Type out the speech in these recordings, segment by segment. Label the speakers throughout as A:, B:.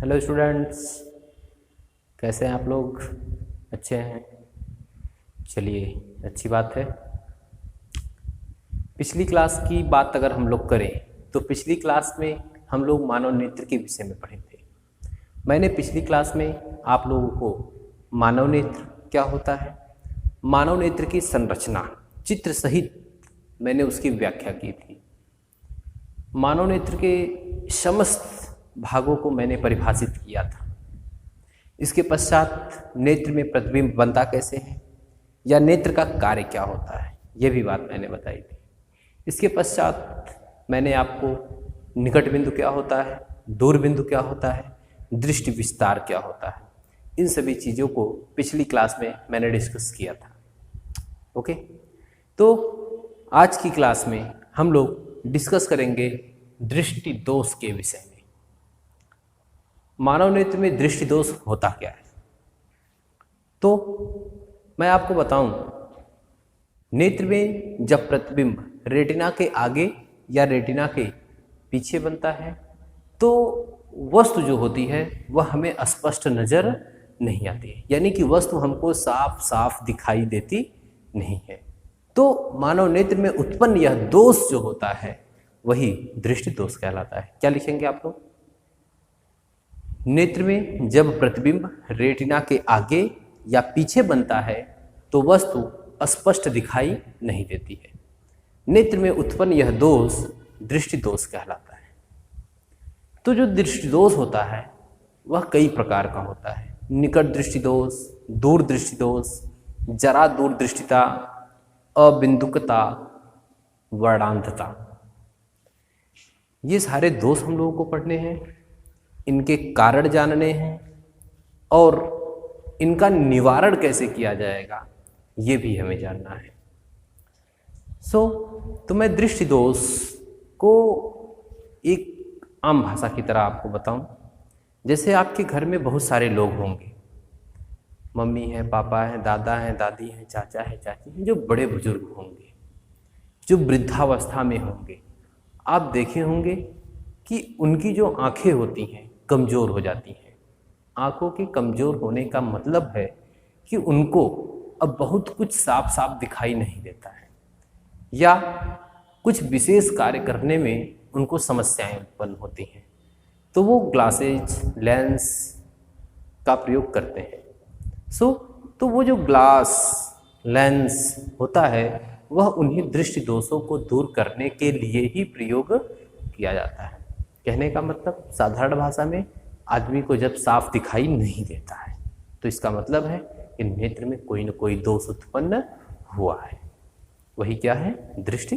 A: Hello students, कैसे हैं आप लोग? अच्छे हैं? चलिए, अच्छी बात है। पिछली क्लास की बात अगर हम लोग करें तो पिछली क्लास में हम लोग मानव नेत्र के विषय में पढ़े थे। मैंने पिछली क्लास में आप लोगों को मानव नेत्र क्या होता है, मानव नेत्र की संरचना चित्र सहित मैंने उसकी व्याख्या की थी। मानव नेत्र के समस्त भागों को मैंने परिभाषित किया था। इसके पश्चात नेत्र में प्रतिबिंब बनता कैसे है या नेत्र का कार्य क्या होता है, यह भी बात मैंने बताई थी। इसके पश्चात मैंने आपको निकट बिंदु क्या होता है, दूर बिंदु क्या होता है, दृष्टि विस्तार क्या होता है, इन सभी चीज़ों को पिछली क्लास में मैंने डिस्कस किया था। ओके, तो आज की क्लास में हम लोग डिस्कस करेंगे दृष्टि दोष के विषय में। मानव नेत्र में दृष्टि दोष होता क्या है, तो मैं आपको बताऊं, नेत्र में जब प्रतिबिंब रेटिना के आगे या रेटिना के पीछे बनता है तो वस्तु जो होती है वह हमें स्पष्ट नजर नहीं आती है, यानी कि वस्तु हमको साफ साफ दिखाई देती नहीं है। तो मानव नेत्र में उत्पन्न यह दोष जो होता है वही दृष्टि दोष कहलाता है। क्या लिखेंगे आप लोग? नेत्र में जब प्रतिबिंब रेटिना के आगे या पीछे बनता है तो वस्तु स्पष्ट दिखाई नहीं देती है। नेत्र में उत्पन्न यह दोष दृष्टि दोष कहलाता है। तो जो दृष्टि दोष होता है वह कई प्रकार का होता है। निकट दृष्टि दोष, दूर दृष्टि दोष, जरा दूर दृष्टिता, अबिंदुकता, वर्णांधता, ये सारे दोष हम लोगों को पढ़ने हैं, इनके कारण जानने हैं और इनका निवारण कैसे किया जाएगा ये भी हमें जानना है। तो मैं दृष्टि दोष को एक आम भाषा की तरह आपको बताऊं। जैसे आपके घर में बहुत सारे लोग होंगे, मम्मी है, पापा है, दादा है, दादी है, चाचा है, चाची है, जो बड़े बुजुर्ग होंगे, जो वृद्धावस्था में होंगे। आप देखे होंगे कि उनकी जो आंखें होती हैं कमज़ोर हो जाती हैं। आंखों के कमज़ोर होने का मतलब है कि उनको अब बहुत कुछ साफ साफ दिखाई नहीं देता है या कुछ विशेष कार्य करने में उनको समस्याएं उत्पन्न होती हैं, तो वो ग्लासेज, लेंस का प्रयोग करते हैं। तो वो जो ग्लास, लेंस होता है वह उन्हीं दृष्टि दोषों को दूर करने के लिए ही प्रयोग किया जाता है। कहने का मतलब साधारण भाषा में, आदमी को जब साफ दिखाई नहीं देता है तो इसका मतलब है कि नेत्र में कोई न कोई दोष उत्पन्न हुआ है। वही क्या है? दृष्टि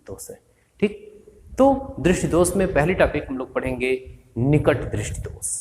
A: दोष है। ठीक, तो दृष्टि दोष में पहली टॉपिक हम लोग पढ़ेंगे निकट दृष्टि दोष।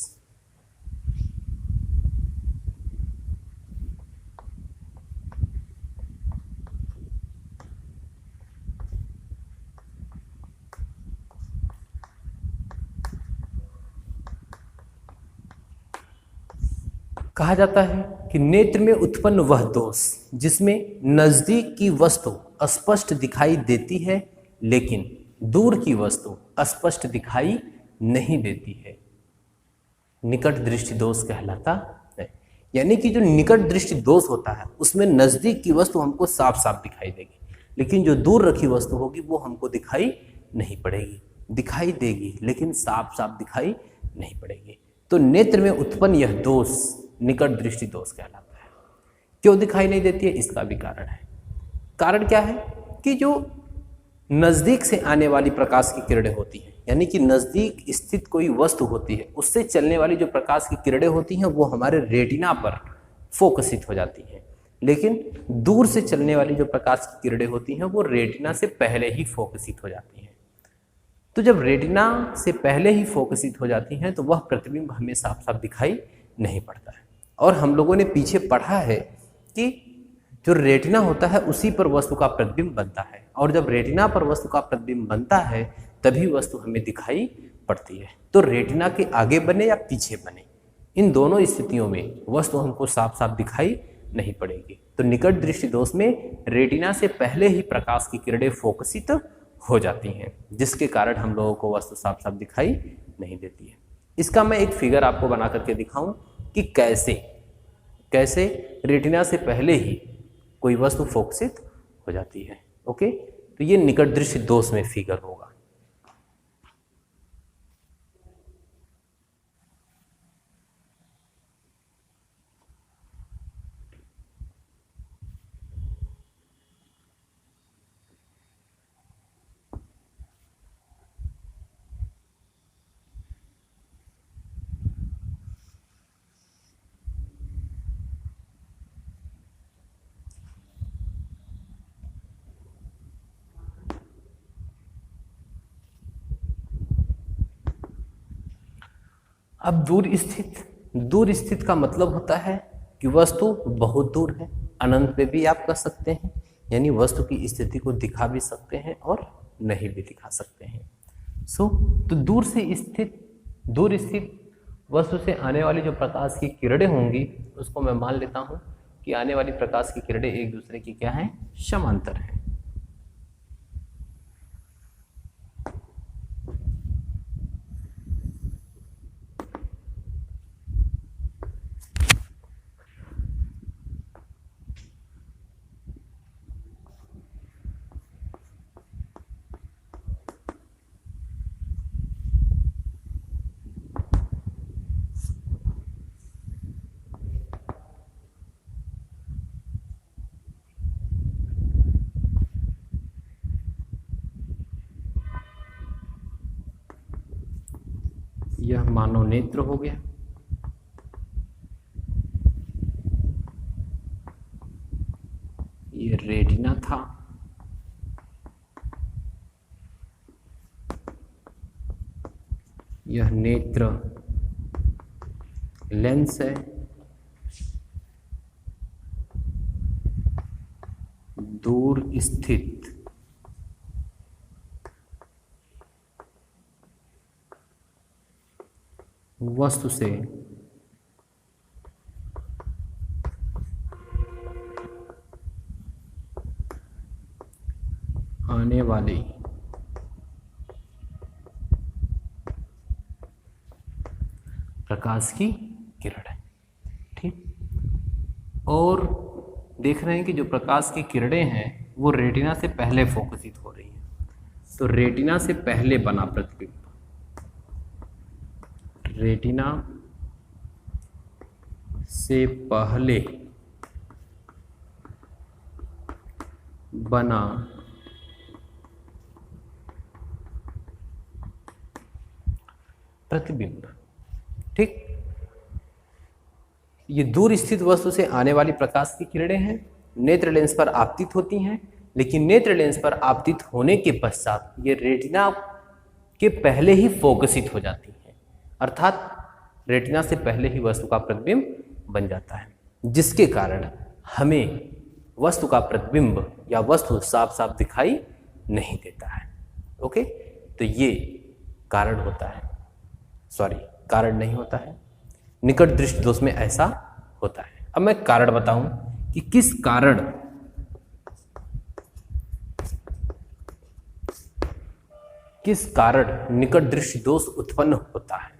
A: कहा जाता है कि नेत्र में उत्पन्न वह दोष जिसमें नजदीक की वस्तु स्पष्ट दिखाई देती है लेकिन दूर की वस्तु स्पष्ट दिखाई नहीं देती है, निकट दृष्टि दोष कहलाता है। यानी कि जो निकट दृष्टि दोष होता है उसमें नजदीक की वस्तु हमको साफ साफ दिखाई देगी, लेकिन जो दूर रखी वस्तु होगी वो हमको दिखाई नहीं पड़ेगी, दिखाई देगी लेकिन साफ साफ दिखाई नहीं पड़ेगी। तो नेत्र में उत्पन्न यह दोष निकट दृष्टि दोष कहलाता है। क्यों दिखाई नहीं देती है? इसका भी कारण है। कारण क्या है कि जो नजदीक से आने वाली प्रकाश की किरणें होती हैं, यानी कि नजदीक स्थित कोई वस्तु होती है उससे चलने वाली जो प्रकाश की किरणें होती हैं वो हमारे रेटिना पर फोकसित हो जाती हैं, लेकिन दूर से चलने वाली जो प्रकाश की किरणें होती हैं वो रेटिना से पहले ही फोकसित हो जाती हैं। तो जब रेटिना से पहले ही फोकसित हो जाती हैं तो वह प्रतिबिंब हमें साफ साफ दिखाई नहीं पड़ता है। और हम लोगों ने पीछे पढ़ा है कि जो रेटिना होता है उसी पर वस्तु का प्रतिबिंब बनता है, और जब रेटिना पर वस्तु का प्रतिबिंब बनता है तभी वस्तु हमें दिखाई पड़ती है। तो रेटिना के आगे बने या पीछे बने, इन दोनों स्थितियों में वस्तु हमको साफ साफ दिखाई नहीं पड़ेगी। तो निकट दृष्टि दोष में रेटिना से पहले ही प्रकाश की किरणें फोकसित हो जाती हैं, जिसके कारण हम लोगों को वस्तु साफ साफ दिखाई नहीं देती है। इसका मैं एक फिगर आपको बना करके दिखाऊं कि कैसे कैसे रेटिना से पहले ही कोई वस्तु फोकसित हो जाती है। ओके, तो ये निकट दृश्य दोष में फिगर होगा। अब दूर स्थित का मतलब होता है कि वस्तु बहुत दूर है, अनंत पे भी आप कर सकते हैं, यानी वस्तु की स्थिति को दिखा भी सकते हैं और नहीं भी दिखा सकते हैं। तो दूर स्थित वस्तु से आने वाली जो प्रकाश की किरणें होंगी उसको मैं मान लेता हूं कि आने वाली प्रकाश की किरणें एक दूसरे की क्या है, समांतर है। यह मानव नेत्र हो गया। ये रेटिना था। यह नेत्र लेंस है। दूर स्थित वस्तु से आने वाली प्रकाश की किरण है। ठीक, और देख रहे हैं कि जो प्रकाश की किरणें हैं वो रेटिना से पहले फोकसित हो रही हैं। तो रेटिना से पहले बना प्रतिबिंब, रेटिना से पहले बना प्रतिबिंब। ठीक, ये दूर स्थित वस्तु से आने वाली प्रकाश की किरणें हैं, नेत्र लेंस पर आपतित होती हैं, लेकिन नेत्र लेंस पर आपतित होने के पश्चात ये रेटिना के पहले ही फोकसित हो जाती है, अर्थात रेटिना से पहले ही वस्तु का प्रतिबिंब बन जाता है, जिसके कारण हमें वस्तु का प्रतिबिंब या वस्तु साफ साफ दिखाई नहीं देता है। ओके, तो ये कारण होता है, कारण नहीं होता है, निकट दृष्टि दोष में ऐसा होता है। अब मैं कारण बताऊं कि किस कारण निकट दृष्टि दोष उत्पन्न होता है।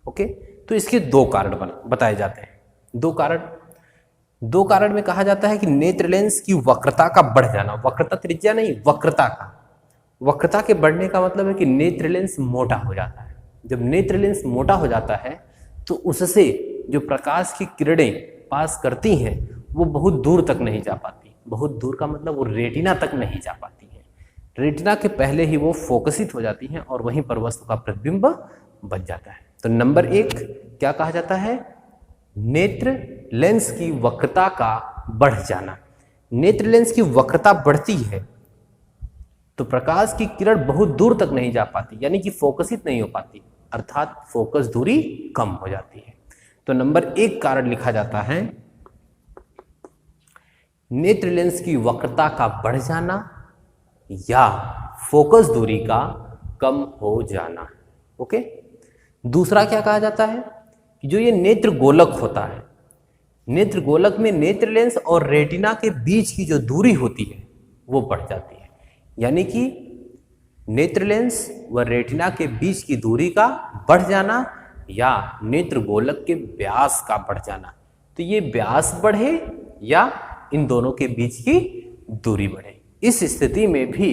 A: ओके, तो इसके दो कारण बताए जाते हैं। दो कारण में कहा जाता है कि नेत्र लेंस की वक्रता का बढ़ जाना, वक्रता त्रिज्या नहीं, वक्रता के बढ़ने का मतलब है कि नेत्र लेंस मोटा हो जाता है। जब नेत्र लेंस मोटा हो जाता है तो उससे जो प्रकाश की किरणें पास करती हैं वो बहुत दूर तक नहीं जा पाती। बहुत दूर का मतलब वो रेटिना तक नहीं जा पाती हैं, रेटिना के पहले ही वो फोकसित हो जाती हैं और वहीं पर वस्तु का प्रतिबिंब बन जाता है। तो नंबर 1 क्या कहा जाता है, नेत्र लेंस की वक्रता का बढ़ जाना। नेत्र लेंस की वक्रता बढ़ती है तो प्रकाश की किरण बहुत दूर तक नहीं जा पाती, यानी कि फोकसित नहीं हो पाती, अर्थात फोकस दूरी कम हो जाती है। तो नंबर 1 कारण लिखा जाता है नेत्र लेंस की वक्रता का बढ़ जाना या फोकस दूरी का कम हो जाना। ओके, दूसरा क्या कहा जाता है कि जो ये नेत्र गोलक होता है, नेत्र गोलक में नेत्र लेंस और रेटिना के बीच की जो दूरी होती है वो बढ़ जाती है, यानी कि नेत्र लेंस व रेटिना के बीच की दूरी का बढ़ जाना या नेत्र गोलक के व्यास का बढ़ जाना। तो ये व्यास बढ़े या इन दोनों के बीच की दूरी बढ़े। इस स्थिति में भी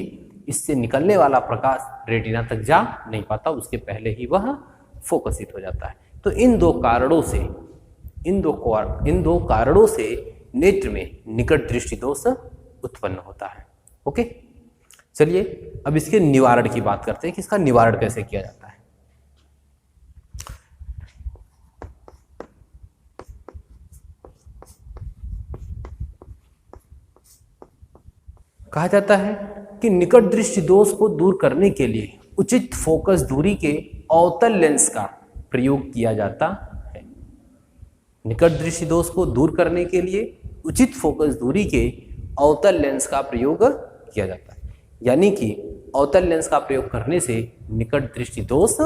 A: इससे निकलने वाला प्रकाश रेटिना तक जा नहीं पाता, उसके पहले ही वह फोकसित हो जाता है। तो इन दो कारणों से नेत्र में निकट दृष्टि दोष उत्पन्न होता है। ओके, चलिए अब इसके निवारण की बात करते हैं कि इसका निवारण कैसे किया जाता है। कहा जाता है कि निकट दृष्टि दोष को दूर करने के लिए उचित फोकस दूरी के अवतल लेंस का प्रयोग किया जाता है। निकट दृष्टि दोष को दूर करने के लिए उचित फोकस दूरी के अवतल लेंस का प्रयोग किया जाता है, यानी कि अवतल लेंस का प्रयोग करने से निकट दृष्टि दोष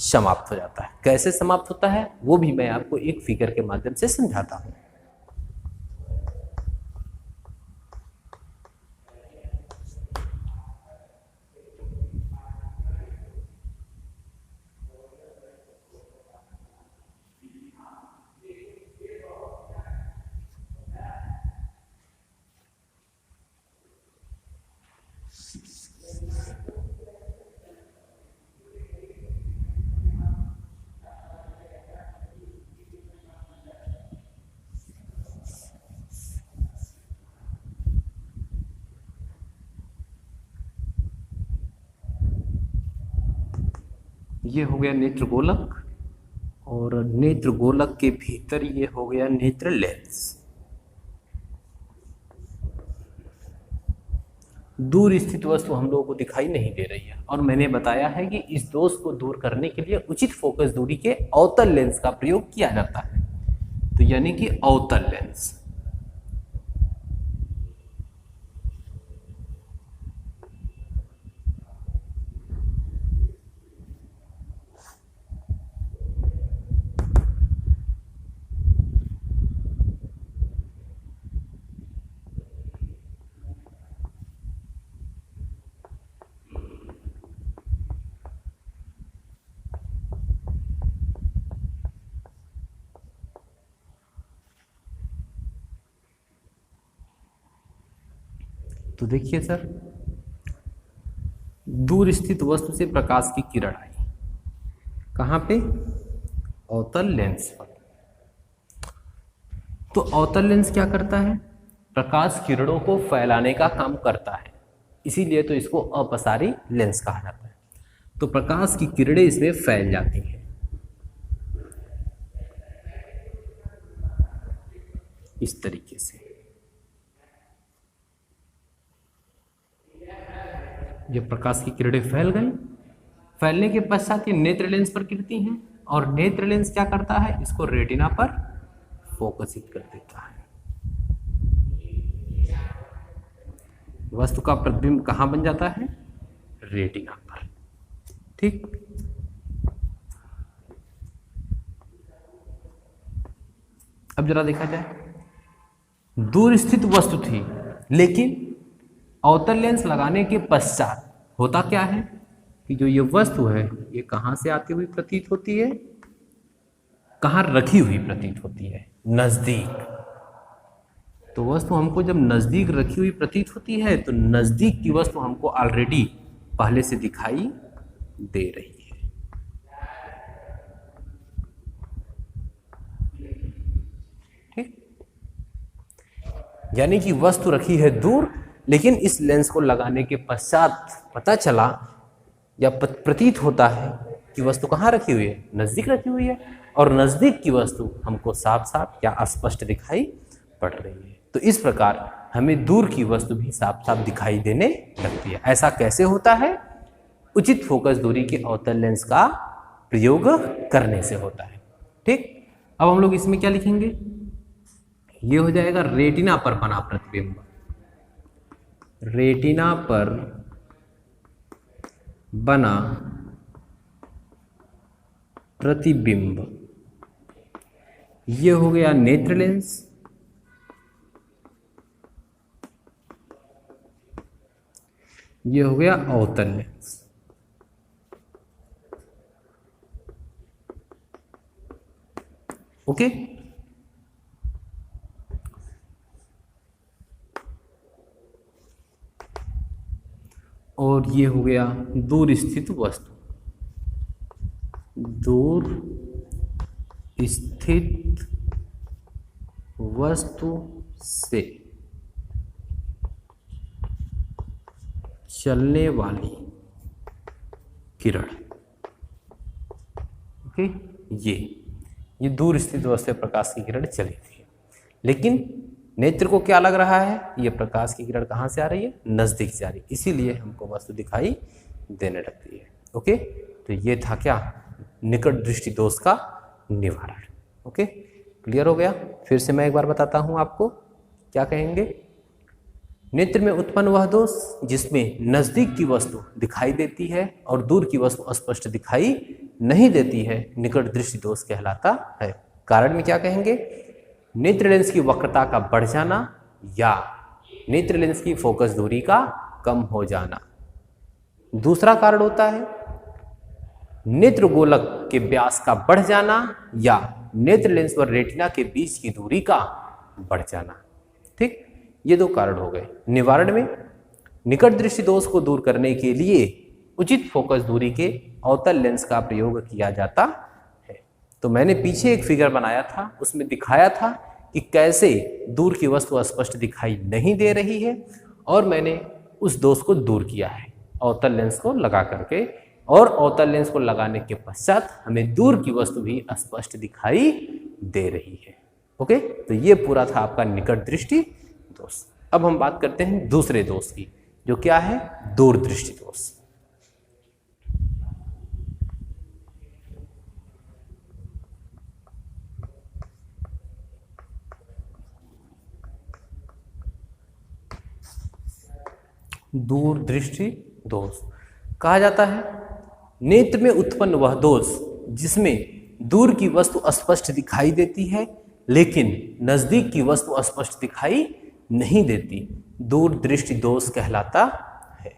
A: समाप्त हो जाता है। कैसे समाप्त होता है वो भी मैं आपको एक फिगर के माध्यम से समझाता हूं। ये हो गया नेत्र गोलक और नेत्र गोलक के भीतर ये हो गया नेत्र लेंस। दूर स्थित वस्तु हम लोगों को दिखाई नहीं दे रही है और मैंने बताया है कि इस दोष को दूर करने के लिए उचित फोकस दूरी के अवतल लेंस का प्रयोग किया जाता है। तो यानी कि अवतल लेंस। तो देखिए सर, दूर स्थित वस्तु से प्रकाश की किरण आई, कहां पे? अवतल लेंस पर। तो अवतल लेंस क्या करता है? प्रकाश किरणों को फैलाने का काम करता है, इसीलिए तो इसको अपसारी लेंस कहा जाता है। तो प्रकाश की किरणें इसमें फैल जाती हैं इस तरीके से। ये प्रकाश की किरणें फैल गई, फैलने के पश्चात ये नेत्र लेंस पर गिरती हैं और नेत्र लेंस क्या करता है? इसको रेटिना पर फोकसित कर देता है। वस्तु का प्रतिबिंब कहां बन जाता है? रेटिना पर। ठीक, अब जरा देखा जाए, दूर स्थित वस्तु थी लेकिन अवतल लेंस लगाने के पश्चात होता क्या है कि जो ये वस्तु है ये कहां से आती हुई प्रतीत होती है? कहां रखी हुई प्रतीत होती है? नजदीक। तो वस्तु हमको जब नजदीक रखी हुई प्रतीत होती है तो नजदीक की वस्तु हमको ऑलरेडी पहले से दिखाई दे रही है। ठीक, यानी कि वस्तु रखी है दूर, लेकिन इस लेंस को लगाने के पश्चात पता चला या प्रतीत होता है कि वस्तु कहाँ रखी हुई है? नजदीक रखी हुई है, और नजदीक की वस्तु हमको साफ साफ या स्पष्ट दिखाई पड़ रही है। तो इस प्रकार हमें दूर की वस्तु भी साफ साफ दिखाई देने लगती है। ऐसा कैसे होता है? उचित फोकस दूरी के अवतल लेंस का प्रयोग करने से होता है। ठीक, अब हम लोग इसमें क्या लिखेंगे? ये हो जाएगा रेटिना पर बना प्रतिबिंब। रेटिना पर बना प्रतिबिंब, ये हो गया नेत्र लेंस। ये हो गया अवतल लेंस। ओके। और ये हो गया दूर स्थित वस्तु, दूर स्थित वस्तु से चलने वाली किरण। ओके, ये दूर स्थित वस्तु से प्रकाश की किरण चली थी, लेकिन नेत्र को क्या लग रहा है, ये प्रकाश की किरण कहाँ से आ रही है, नजदीक से आ रही है, इसीलिए हमको वस्तु दिखाई देने लगती है। ओके, तो ये था क्या, निकट दृष्टि दोष का निवारण। ओके, क्लियर हो गया। फिर से मैं एक बार बताता हूं आपको क्या कहेंगे। नेत्र में उत्पन्न वह दोष जिसमें नजदीक की वस्तु दिखाई देती है और दूर की वस्तु स्पष्ट दिखाई नहीं देती है, निकट दृष्टि दोष कहलाता है। कारण में क्या कहेंगे, नेत्र लेंस की वक्रता का बढ़ जाना या नेत्र लेंस की फोकस दूरी का कम हो जाना। दूसरा कारण होता है नेत्र गोलक के व्यास का बढ़ जाना या नेत्र लेंस और रेटिना के बीच की दूरी का बढ़ जाना। ठीक, ये दो कारण हो गए। निवारण में निकट दृष्टि दोष को दूर करने के लिए उचित फोकस दूरी के अवतल लेंस का प्रयोग किया जाता है। तो मैंने पीछे एक फिगर बनाया था, उसमें दिखाया था कि कैसे दूर की वस्तु स्पष्ट दिखाई नहीं दे रही है और मैंने उस दोष को दूर किया है अवतल लेंस को लगा करके, और अवतल लेंस को लगाने के पश्चात हमें दूर की वस्तु भी स्पष्ट दिखाई दे रही है। ओके, तो ये पूरा था आपका निकट दृष्टि दोष। अब हम बात करते हैं दूसरे दोष की, जो क्या है, दूर दृष्टि दोष। दूर दृष्टि दोष कहा जाता है नेत्र में उत्पन्न वह दोष जिसमें दूर की वस्तु स्पष्ट दिखाई देती है लेकिन नजदीक की वस्तु स्पष्ट दिखाई नहीं देती, दूर दृष्टि दोष कहलाता है।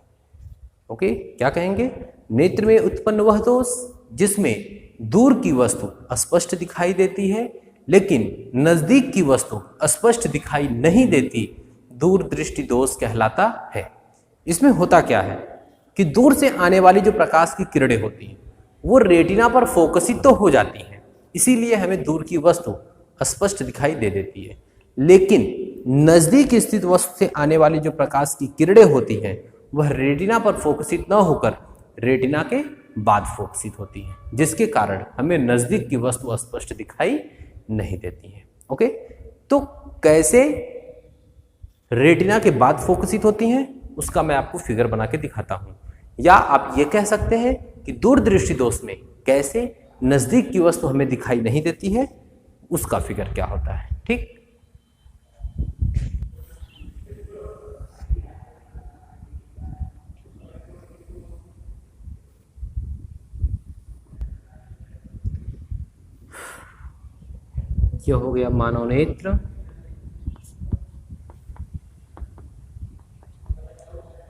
A: ओके, क्या कहेंगे, नेत्र में उत्पन्न वह दोष जिसमें दूर की वस्तु स्पष्ट दिखाई देती है लेकिन नजदीक की वस्तु स्पष्ट दिखाई नहीं देती, दूर दृष्टि दोष कहलाता है। इसमें होता क्या है कि दूर से आने वाली जो प्रकाश की किरणें होती हैं वो रेटिना पर फोकसित तो हो जाती हैं, इसीलिए हमें दूर की वस्तु स्पष्ट दिखाई दे देती है, लेकिन नजदीक स्थित वस्तु से आने वाली जो प्रकाश की किरणें होती हैं वह रेटिना पर फोकसित न होकर रेटिना के बाद फोकसित होती हैं, जिसके कारण हमें नजदीक की वस्तु स्पष्ट दिखाई नहीं देती है। ओके, तो कैसे रेटिना के बाद फोकसित होती हैं उसका मैं आपको फिगर बना के दिखाता हूं, या आप ये कह सकते हैं कि दूर दृष्टि दोष में कैसे नजदीक की वस्तु हमें दिखाई नहीं देती है उसका फिगर क्या होता है। ठीक, यह हो गया मानव नेत्र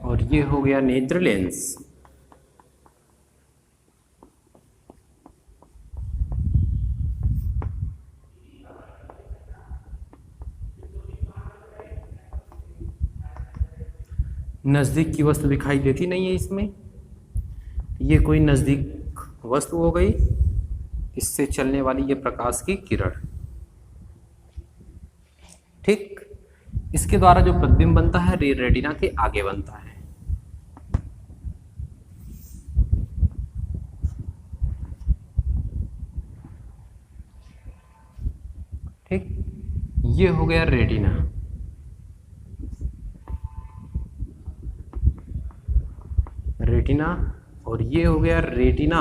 A: और ये हो गया नेत्र लेंस। नजदीक की वस्तु दिखाई देती नहीं है इसमें, ये कोई नजदीक वस्तु हो गई, इससे चलने वाली ये प्रकाश की किरण। ठीक, इसके द्वारा जो प्रतिबिंब बनता है रेटिना के आगे बनता है। ठीक, ये हो गया रेटिना, रेटिना और ये हो गया रेटिना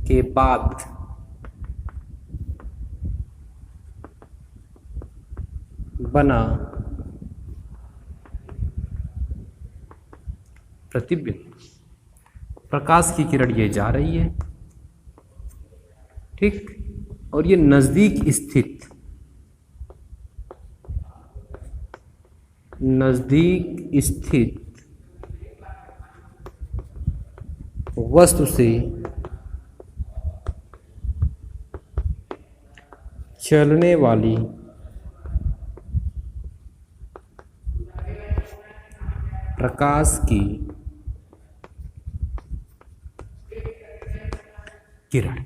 A: के बाद बना प्रतिबिंब। प्रकाश की किरण ये जा रही है, ठीक, और ये नजदीक स्थित वस्तु से चलने वाली प्रकाश की किरण।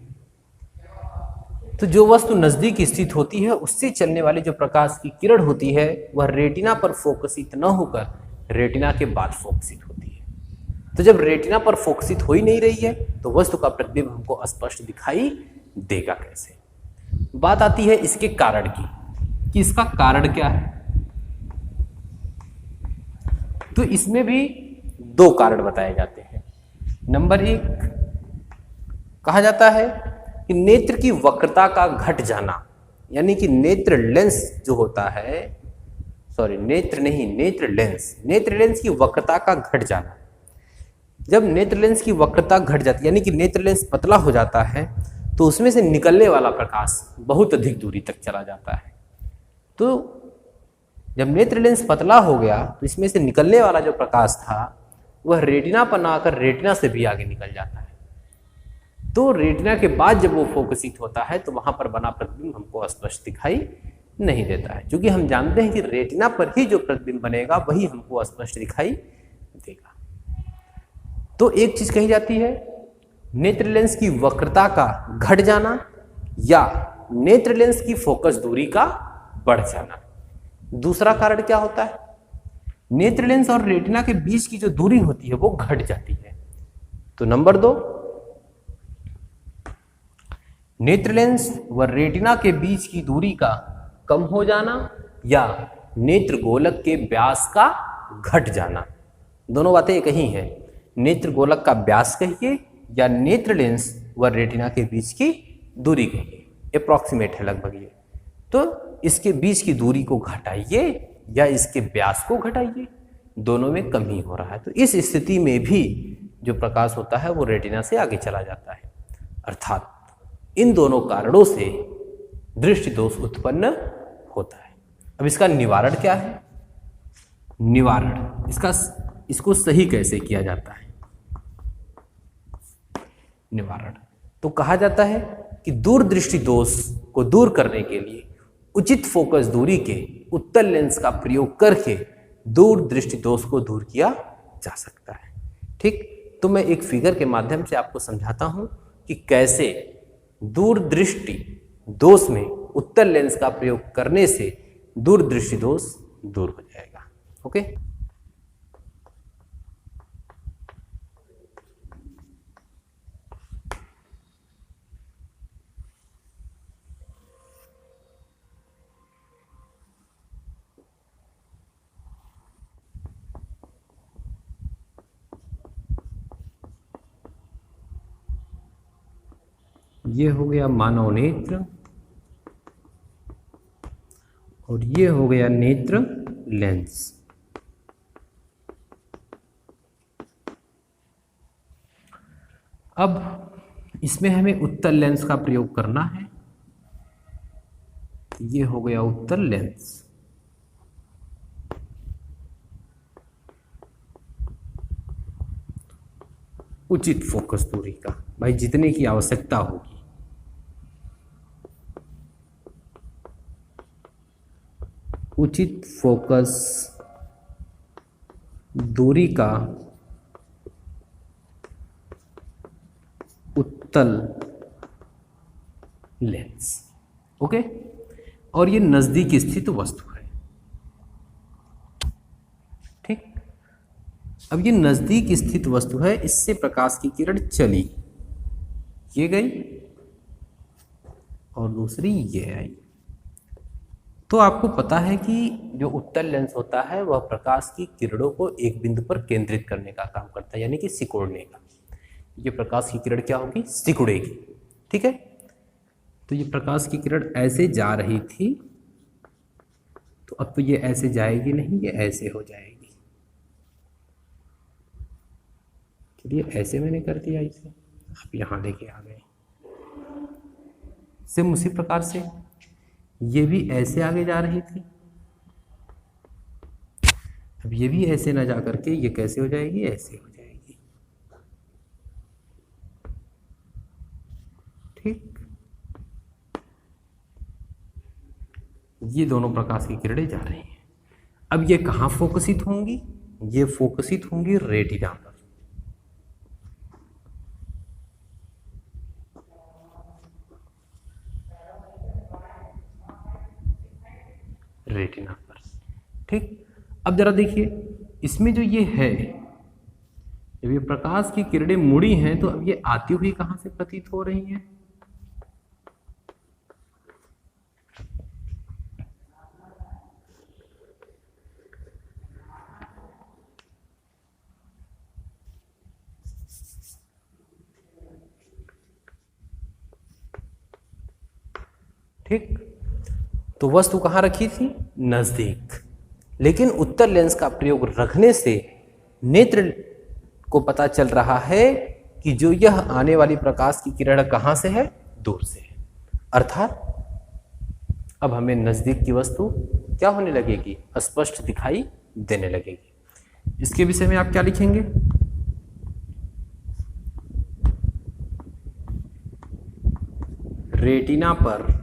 A: तो जो वस्तु नजदीक स्थित होती है उससे चलने वाली जो प्रकाश की किरण होती है वह रेटिना पर फोकसित न होकर रेटिना के बाद फोकसित होती है। तो जब रेटिना पर फोकसित हो ही नहीं रही है तो वस्तु का प्रतिबिंब हमको स्पष्ट दिखाई देगा कैसे। बात आती है इसके कारण की कि इसका कारण क्या है। तो इसमें भी दो कारण बताए जाते हैं। नंबर एक, कहा जाता है कि नेत्र की वक्रता का घट जाना, यानी कि नेत्र लेंस जो होता है, सॉरी नेत्र नहीं, नेत्र लेंस की वक्रता का घट जाना। जब नेत्र लेंस की वक्रता घट जाती है यानी कि नेत्र लेंस पतला हो जाता है तो उसमें से निकलने वाला प्रकाश बहुत अधिक दूरी तक चला जाता है। तो जब नेत्र लेंस पतला हो गया तो इसमें से निकलने वाला जो प्रकाश था वह रेटिना पर ना आकर रेटिना से भी आगे निकल जाता है। तो रेटिना के बाद जब वो फोकसित होता है तो वहां पर बना प्रतिबिंब हमको स्पष्ट दिखाई नहीं देता है, क्योंकि हम जानते हैं कि रेटिना पर ही जो प्रतिबिंब बनेगा वही हमको स्पष्ट दिखाई देगा। तो एक चीज कही जाती है नेत्र लेंस की वक्रता का घट जाना या नेत्र लेंस की फोकस दूरी का बढ़ जाना। दूसरा कारण क्या होता है, नेत्र लेंस और रेटिना के बीच की जो दूरी होती है वो घट जाती है। तो नंबर दो, नेत्र लेंस व रेटिना के बीच की दूरी का कम हो जाना या नेत्र गोलक के व्यास का घट जाना। दोनों बातें एक ही हैं, नेत्र गोलक का व्यास कहिए या नेत्र लेंस व रेटिना के बीच की दूरी कहिए, अप्रॉक्सीमेट है लगभग ये। तो इसके बीच की दूरी को घटाइए या इसके व्यास को घटाइए, दोनों में कम ही हो रहा है। तो इस स्थिति में भी जो प्रकाश होता है वो रेटिना से आगे चला जाता है। अर्थात इन दोनों कारणों से दृष्टि दोष उत्पन्न होता है। अब इसका निवारण क्या है? निवारण इसको सही कैसे किया जाता है? निवारण तो कहा जाता है कि दूरदृष्टि दोष को दूर करने के लिए उचित फोकस दूरी के उत्तल लेंस का प्रयोग करके दूरदृष्टि दोष को दूर किया जा सकता है। ठीक, तो मैं एक फिगर के माध्यम से आपको समझाता हूं कि कैसे दूरदृष्टि दोष में उत्तल लेंस का प्रयोग करने से दूरदृष्टि दोष दूर हो जाएगा। ओके, ये हो गया मानव नेत्र और ये हो गया नेत्र लेंस। अब इसमें हमें उत्तल लेंस का प्रयोग करना है। ये हो गया उत्तल लेंस। उचित फोकस दूरी का, भाई जितने की आवश्यकता होगी। उचित फोकस दूरी का उत्तल लेंस। ओके, और ये नजदीक स्थित वस्तु है। ठीक, अब ये नजदीक स्थित वस्तु है, इससे प्रकाश की किरण चली, ये गई और दूसरी ये आई। तो आपको पता है कि जो उत्तल लेंस होता है वह प्रकाश की किरणों को एक बिंदु पर केंद्रित करने का काम करता है, यानी कि सिकोड़ने का। ये प्रकाश की किरण क्या होगी? सिकुड़ेगी। ठीक है, तो ये प्रकाश की किरण ऐसे जा रही थी, तो अब तो ये ऐसे जाएगी नहीं, ये ऐसे हो जाएगी। चलिए ऐसे मैंने कर दिया, इसे आप यहाँ लेके आ गए। सेम उसी प्रकार से ये भी ऐसे आगे जा रही थी, अब ये भी ऐसे ना जा करके ये कैसे हो जाएगी? ऐसे हो जाएगी। ठीक, ये दोनों प्रकाश की किरणें जा रही हैं। अब ये कहाँ फोकसित होंगी? ये फोकसित होंगी रेटिना पर। रेटिना पर, ठीक। अब जरा देखिए, इसमें जो ये है, जब ये प्रकाश की किरणें मुड़ी हैं तो अब ये आती हुई कहां से प्रतीत हो रही हैं? ठीक, तो वस्तु कहां रखी थी? नजदीक। लेकिन उत्तर लेंस का प्रयोग रखने से नेत्र को पता चल रहा है कि जो यह आने वाली प्रकाश की किरण कहां से है? दूर से है। अर्थात अब हमें नजदीक की वस्तु क्या होने लगेगी? स्पष्ट दिखाई देने लगेगी। इसके विषय में आप क्या लिखेंगे? रेटिना पर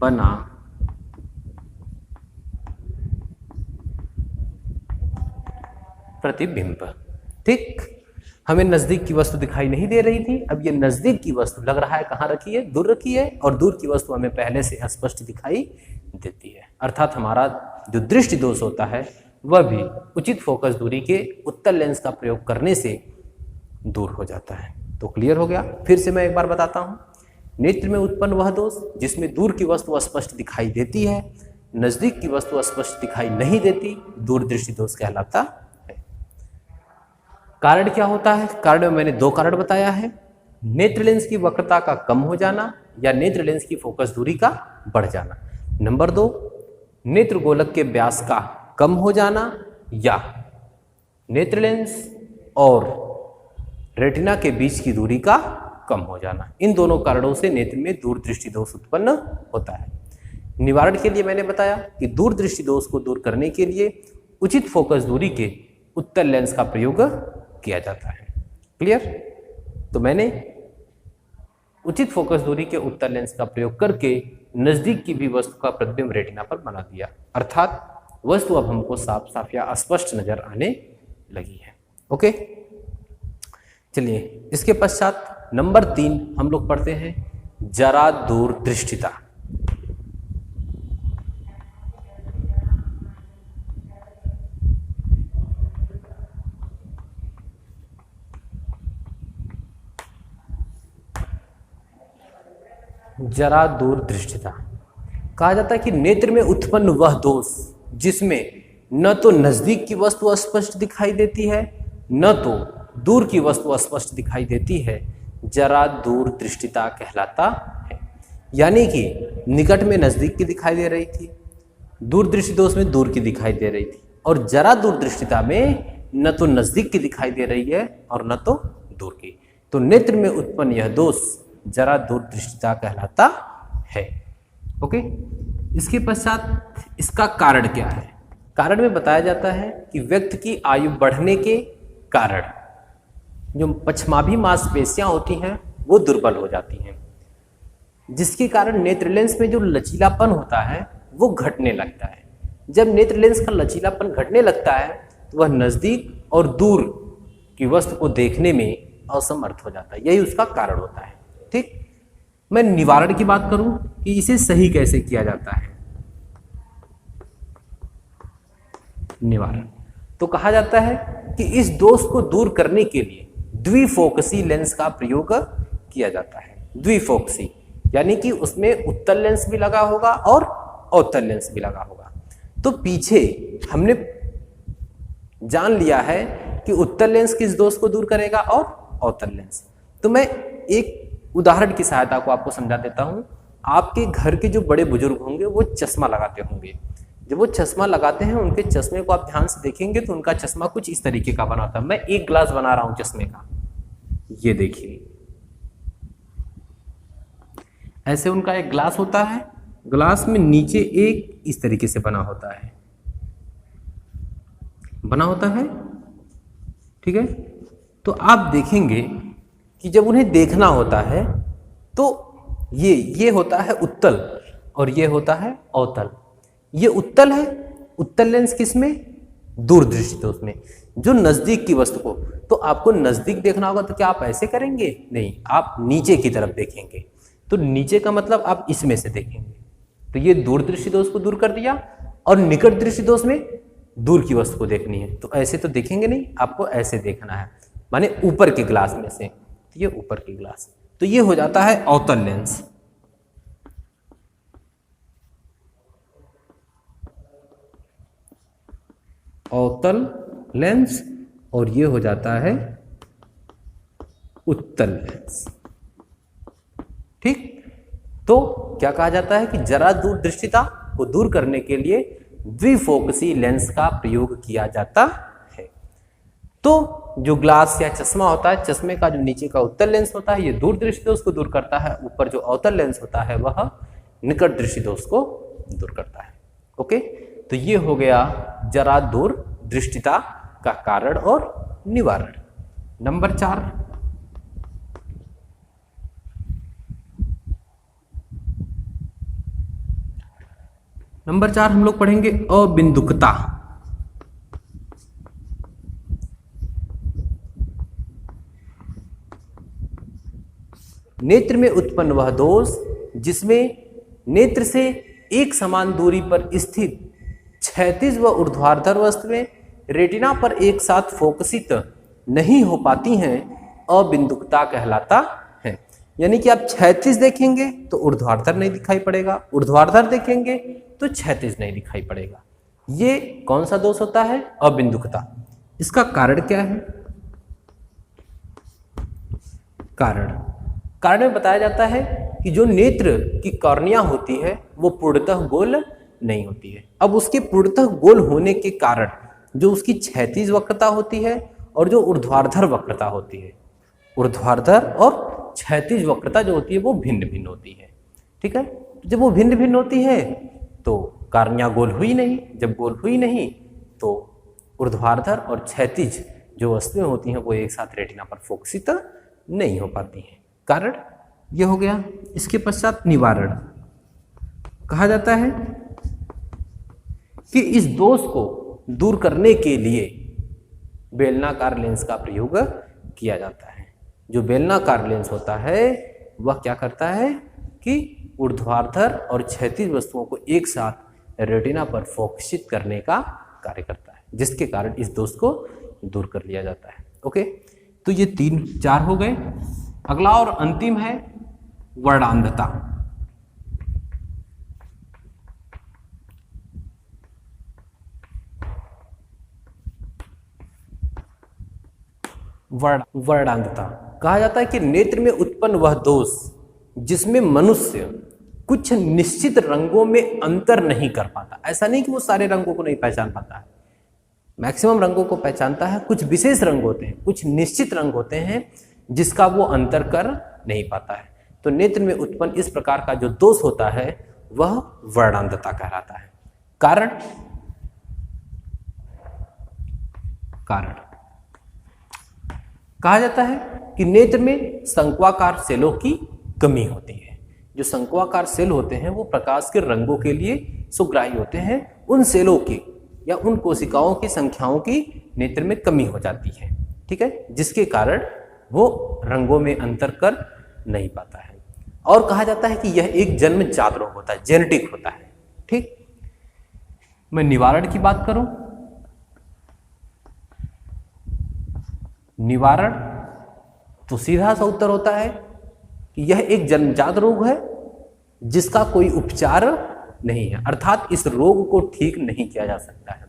A: बना प्रतिबिंब। ठीक, हमें नजदीक की वस्तु दिखाई नहीं दे रही थी, अब ये नजदीक की वस्तु लग रहा है कहां रखी है? दूर रखी है, और दूर की वस्तु हमें पहले से स्पष्ट दिखाई देती है। अर्थात हमारा जो दृष्टि दोष होता है वह भी उचित फोकस दूरी के उत्तर लेंस का प्रयोग करने से दूर हो जाता है। तो क्लियर हो गया? फिर से मैं एक बार बताता हूं। नेत्र में उत्पन्न वह दोष जिसमें दूर की वस्तु स्पष्ट दिखाई देती है, नजदीक की वस्तु स्पष्ट दिखाई नहीं देती, दूरदृष्टि दोष कहलाता है। कारण क्या होता है? कारण में मैंने दो कारण बताया है, नेत्र लेंस की वक्रता का कम हो जाना या नेत्र लेंस की फोकस दूरी का बढ़ जाना। नंबर 2, नेत्र गोलक के व्यास का कम हो जाना या नेत्र लेंस और रेटिना के बीच की दूरी का कम हो जाना। इन दोनों कारणों से नेत्र में दूरदृष्टि दोष उत्पन्न होता है। निवारण के लिए मैंने बताया कि दूरदृष्टि दोष को दूर करने के लिए उचित फोकस दूरी के उत्तर लेंस का प्रयोग किया जाता है। क्लियर? तो मैंने उचित फोकस दूरी के उत्तर लेंस का प्रयोग करके नजदीक की भी वस्तु का प्रतिबिंब रेटिना पर बना दिया, अर्थात वस्तु अब हमको साफ साफ या स्पष्ट नजर आने लगी है। ओके, चलिए इसके पश्चात नंबर 3 हम लोग पढ़ते हैं जरा दूरदृष्टिता। जरा दूरदृष्टिता कहा जाता है कि नेत्र में उत्पन्न वह दोष जिसमें न तो नजदीक की वस्तु स्पष्ट दिखाई देती है न तो दूर की वस्तु स्पष्ट दिखाई देती है, जरा दूरदृष्टिता कहलाता है। यानी कि निकट में नजदीक की दिखाई दे रही थी, दूरदृष्टि दोष में दूर की दिखाई दे रही थी, और जरा दूरदृष्टिता में न तो नजदीक की दिखाई दे रही है और न तो दूर की। तो नेत्र में उत्पन्न यह दोष जरा दूरदृष्टिता कहलाता है। ओके, इसके पश्चात इसका कारण क्या है? कारण में बताया जाता है कि व्यक्ति की आयु बढ़ने के कारण जो पश्चमाभी मांसपेशियां होती हैं वो दुर्बल हो जाती हैं, जिसके कारण नेत्र लेंस में जो लचीलापन होता है वो घटने लगता है। जब नेत्र लेंस का लचीलापन घटने लगता है तो वह नजदीक और दूर की वस्तु को देखने में असमर्थ हो जाता है, यही उसका कारण होता है। ठीक, मैं निवारण की बात करूं कि इसे सही कैसे किया जाता है। निवारण तो कहा जाता है कि इस दोष को दूर करने के लिए द्विफोकसी लेंस का प्रयोग किया जाता है। द्विफोकसी यानी कि उसमें उत्तल लेंस भी लगा होगा और अवतल लेंस भी लगा होगा। तो पीछे हमने जान लिया है कि उत्तल लेंस किस दोष को दूर करेगा और अवतल लेंस। तो मैं एक उदाहरण की सहायता को आपको समझा देता हूं। आपके घर के जो बड़े बुजुर्ग होंगे वो चश्मा लगाते होंगे। जब वो चश्मा लगाते हैं उनके चश्मे को आप ध्यान से देखेंगे तो उनका चश्मा कुछ इस तरीके का बना होता है। मैं एक ग्लास बना रहा हूं चश्मे का, ये देखिए, ऐसे उनका एक ग्लास होता है, ग्लास में नीचे एक इस तरीके से बना होता है, ठीक है। तो आप देखेंगे कि जब उन्हें देखना होता है तो ये होता है उत्तल और ये होता है अवतल। ये उत्तल है, उत्तल लेंस किसमें? दूरदृष्टि दोष में। जो नजदीक की वस्तु को, तो आपको नजदीक देखना होगा तो क्या आप ऐसे करेंगे? नहीं, आप नीचे की तरफ देखेंगे। तो नीचे का मतलब आप इसमें से देखेंगे। तो ये दूरदृष्टि दोष को दूर कर दिया। और निकट दृष्टि दोष में दूर की वस्तु को देखनी है, तो ऐसे तो देखेंगे नहीं, आपको ऐसे देखना है, माने ऊपर के ग्लास में से। तो ये ऊपर की ग्लास, तो ये हो जाता है अवतल लेंस। अवतल लेंस, और ये हो जाता है उत्तल लेंस। ठीक, तो क्या कहा जाता है कि जरा दूरदृष्टिता को दूर करने के लिए द्विफोकसी लेंस का प्रयोग किया जाता है। तो जो ग्लास या चश्मा होता है, चश्मे का जो नीचे का उत्तल लेंस होता है, ये दूरदृष्टि दोष को दूर करता है। ऊपर जो अवतल लेंस होता है वह निकट दृष्टि दोष को दूर करता है। ओके, तो ये हो गया जरा दूरदृष्टिता का कारण और निवारण। नंबर 4, हम लोग पढ़ेंगे अबिंदुकता। नेत्र में उत्पन्न वह दोष जिसमें नेत्र से एक समान दूरी पर स्थित क्षैतिज व ऊर्ध्वाधर वस्तुएं रेटिना पर एक साथ फोकसित नहीं हो पाती हैं, अबिंदुकता कहलाता है। यानी कि आप क्षैतिज देखेंगे तो ऊर्ध्वाधर नहीं दिखाई पड़ेगा, ऊर्ध्वाधर देखेंगे तो क्षैतिज नहीं दिखाई पड़ेगा। ये कौन सा दोष होता है? अबिंदुकता। इसका कारण क्या है? कारण में बताया जाता है कि जो नेत्र की कॉर्निया होती है वो पूर्णतः गोल नहीं होती है। अब उसके पूर्णतः गोल होने के कारण जो उसकी क्षैतिज वक्रता होती है और जो ऊर्ध्वाधर वक्रता होती है, ऊर्ध्वाधर और क्षैतिज वक्रता जो होती है वो भिन्न भिन्न होती है। ठीक है, जब वो भिन्न भिन्न होती है तो कॉर्निया गोल हुई नहीं, जब गोल हुई नहीं तो ऊर्ध्वाधर और क्षैतिज जो वस्तुएं होती हैं वो एक साथ रेटिना पर फोकसित नहीं हो पाती हैं। कारण ये हो गया। इसके पश्चात निवारण। कहा जाता है कि इस दोष को दूर करने के लिए बेलनाकार लेंस का प्रयोग किया जाता है। जो बेलनाकार लेंस होता है वह क्या करता है कि ऊर्ध्वाधर और क्षैतिज वस्तुओं को एक साथ रेटिना पर फोकसित करने का कार्य करता है, जिसके कारण इस दोष को दूर कर लिया जाता है। ओके, तो ये 3-4 हो गए। अगला और अंतिम है वर्णांधता। वर्णांधता कहा जाता है कि नेत्र में उत्पन्न वह दोष जिसमें मनुष्य कुछ निश्चित रंगों में अंतर नहीं कर पाता। ऐसा नहीं कि वो सारे रंगों को नहीं पहचान पाता है, मैक्सिमम रंगों को पहचानता है। कुछ विशेष रंग होते हैं, कुछ निश्चित रंग होते हैं जिसका वो अंतर कर नहीं पाता है। तो नेत्र में उत्पन्न इस प्रकार का जो दोष होता है वह वर्णांधता कहलाता है। कारण कहा जाता है कि नेत्र में शंक्वाकार सेलों की कमी होती है। जो शंक्वाकार सेल होते हैं वो प्रकाश के रंगों के लिए सुग्राही होते हैं। उन सेलों की या उन कोशिकाओं की संख्याओं की नेत्र में कमी हो जाती है। ठीक है, जिसके कारण वो रंगों में अंतर कर नहीं पाता है। और कहा जाता है कि यह एक जन्मजात रोग होता है, जेनेटिक होता है। ठीक, मैं निवारण की बात करूं, निवारण तो सीधा सा उत्तर होता है कि यह एक जन्मजात रोग है जिसका कोई उपचार नहीं है, अर्थात इस रोग को ठीक नहीं किया जा सकता है।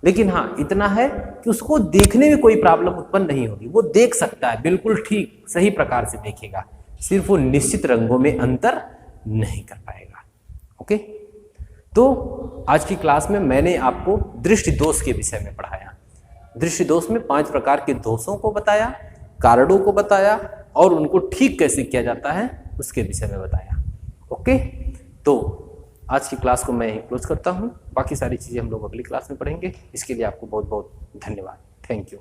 A: लेकिन हाँ, इतना है कि उसको देखने में कोई प्रॉब्लम उत्पन्न नहीं होगी। वो देख सकता है, बिल्कुल ठीक सही प्रकार से देखेगा, सिर्फ वो निश्चित रंगों में अंतर नहीं कर पाएगा। ओके, तो आज की क्लास में मैंने आपको दृष्टि दोष के विषय में पढ़ाया। दृष्टि दोष में 5 प्रकार के दोषों को बताया, कारणों को बताया और उनको ठीक कैसे किया जाता है उसके विषय में बताया। ओके, तो आज की क्लास को मैं यहीं क्लोज करता हूँ। बाकी सारी चीज़ें हम लोग अगली क्लास में पढ़ेंगे। इसके लिए आपको बहुत बहुत धन्यवाद। Thank you.